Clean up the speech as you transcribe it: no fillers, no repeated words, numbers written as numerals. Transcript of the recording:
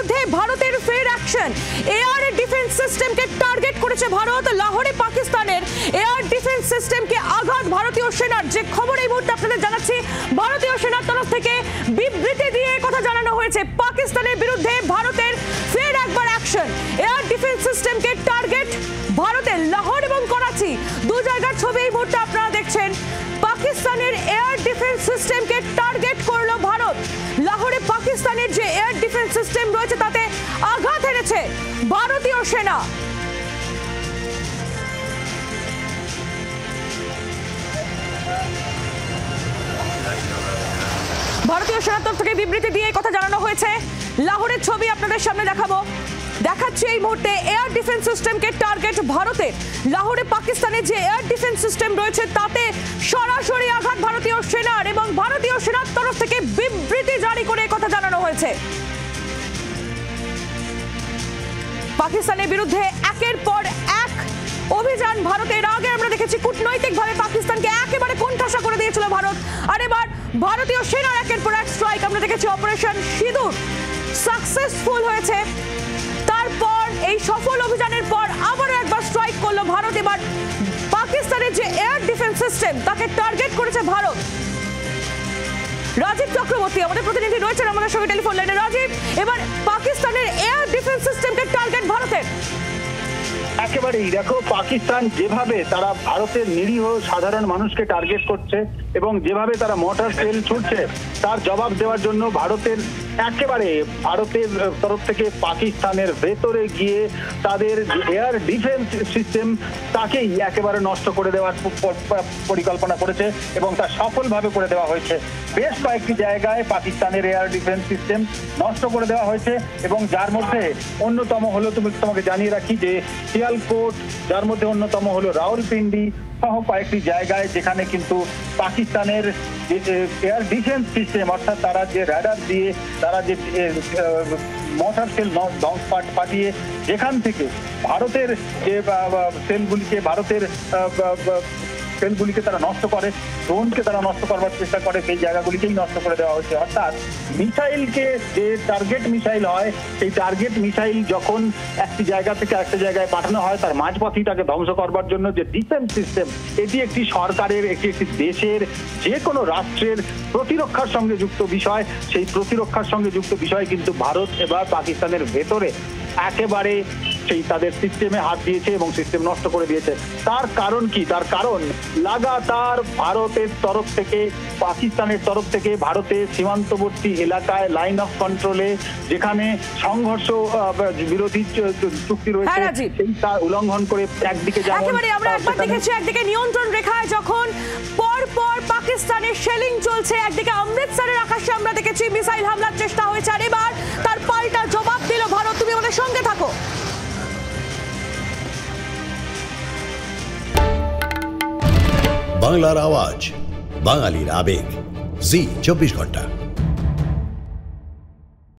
বিরুদ্ধে ভারতের ফের অ্যাকশন। এয়ার ডিফেন্স সিস্টেমকে টার্গেট করেছে ভারত। লাহোরে পাকিস্তানের এয়ার ডিফেন্স সিস্টেমকে আঘাত ভারতীয় সেনার। যে খবর এই মুহূর্তে আপনাদের জানাচ্ছি, ভারতীয় সেনার তরফ থেকে বিবৃতি দিয়ে কথা জানানো হয়েছে পাকিস্তানের বিরুদ্ধে ভারতের ফের একবার অ্যাকশন। এয়ার ডিফেন্স সিস্টেমকে টার্গেট ভারতের লাহোর এবং করাচি, দু জায়গার ছবি এই মুহূর্তে আপনারা দেখছেন। পাকিস্তানের এয়ার ডিফেন্স সিস্টেমকে টার্গেট করলো ভারত। লাহোরে পাকিস্তানের যে এয়ার ডিফেন্স সিস্টেম রয়েছে তাতে আঘাত এনেছে ভারতীয় সেনা। ভারতীয় সেনার তরফ থেকে বিবৃতি দিয়ে কথা জানানো হয়েছে। লাহোরের ছবি আপনাদের সামনে দেখাচ্ছি এই মুহূর্তে। এয়ার ডিফেন্স সিস্টেমকে টার্গেট ভারতের। লাহোরে পাকিস্তানের যে এয়ার ডিফেন্স সিস্টেম রয়েছে তাতে সরাসরি আঘাত ভারতীয় সেনার এবং ভারতীয় সেনার তরফ থেকে বিবৃতি জারি করে কথা জানানো হয়েছে। পাকিস্তানের বিরুদ্ধে একের পর এক অভিযান ভারতের। আগে আমরা দেখেছি কূটনৈতিকভাবে পাকিস্তানকে একেবারে কোণঠাসা করে দিয়েছিল ভারত, আর এবার ভারতীয় সেনার একের পর এক স্ট্রাইক আমরা দেখেছি। অপারেশন সিঁদুর সাকসেসফুল হয়েছে। তারপর এই সফল অভিযানের পর আবারও একবার স্ট্রাইক করলো ভারত। এবার পাকিস্তানের যে এয়ার ডিফেন্স সিস্টেম তাকে টার্গেট করেছে ভারত। রাজীব চক্রবর্তী আমাদের প্রতিনিধি রয়েছেন আমাদের সঙ্গে টেলিফোন লাইনে। রাজীব, এবার পাকিস্তানের এয়ার ডিফেন্স সিস্টেমকে টার্গেট ভারতের। একেবারেই দেখো, পাকিস্তান যেভাবে তারা ভারতের নিরীহ সাধারণ মানুষকে টার্গেট করছে এবং যেভাবে তারা মর্টার শেল ছুটছে তার জবাব দেওয়ার জন্য ভারতের তরফ থেকে পাকিস্তানের ভেতরে গিয়ে তাদের এয়ার ডিফেন্স সিস্টেম তাকেই একেবারে নষ্ট করে দেওয়ার পরিকল্পনা করেছে এবং তা সফলভাবে করে দেওয়া হয়েছে। বেশ কয়েকটি জায়গায় পাকিস্তানের এয়ার ডিফেন্স সিস্টেম নষ্ট করে দেওয়া হয়েছে এবং যার মধ্যে অন্যতম হলো, তোমাকে জানিয়ে রাখি যে সিয়ালকোট, যার মধ্যে অন্যতম হলো রাওয়ালপিন্ডি সহ কয়েকটি জায়গায় যেখানে কিন্তু পাকিস্তানের এয়ার ডিফেন্স সিস্টেম অর্থাৎ তারা যে রাডার দিয়ে তারা যে মর্টার সেল পাঠিয়ে যেখান থেকে ভারতের যে সেলগুলিকে তারা নষ্ট করে, ড্রোনকে তারা নষ্ট করবার চেষ্টা করে, সেই জায়গাগুলিকেই নষ্ট করে দেওয়া হয়েছে। অর্থাৎ মিসাইলকে যে টার্গেট মিসাইল হয়, সেই টার্গেট মিসাইল যখন একটি জায়গা থেকে আরেকটা জায়গায় পাঠানো হয় তার মাঝপথেই তাকে ধ্বংস করবার জন্য যে ডিফেন্স সিস্টেম, এটি একটি সরকারের, একটি দেশের, যে কোনো রাষ্ট্রের প্রতিরক্ষার সঙ্গে যুক্ত বিষয়। সেই প্রতিরক্ষার সঙ্গে যুক্ত বিষয় কিন্তু ভারত এবার পাকিস্তানের ভেতরে একেবারে সেই তাদের সিস্টেমে হাত দিয়েছে এবং সিস্টেম নষ্ট করে দিয়েছে। তার কারণ কি? তার কারণ লাগাতার ভারতের তরফ থেকে, পাকিস্তানের তরফ থেকে ভারতের সীমান্তবর্তী এলাকায় লাইন অফ কন্ট্রোলে যেখানে সংঘর্ষ বিরোধী চুক্তি রয়েছে সেই তার উল্লঙ্ঘন করে একদিকে একদিকে নিয়ন্ত্রণ রেখায় যখন পরপর পাকিস্তানের শেলিং চলছে, একদিকে অমৃতসরের আকাশে আমরা দেখেছি মিসাইল হামলার চেষ্টা হয়েছে, আর এবার তার পাল্টা জবাব দিল ভারত। তুমি আমাদের সঙ্গে থাকো। বাংলার আওয়াজ, বাঙালির আবেগ, জি 24 ঘন্টা।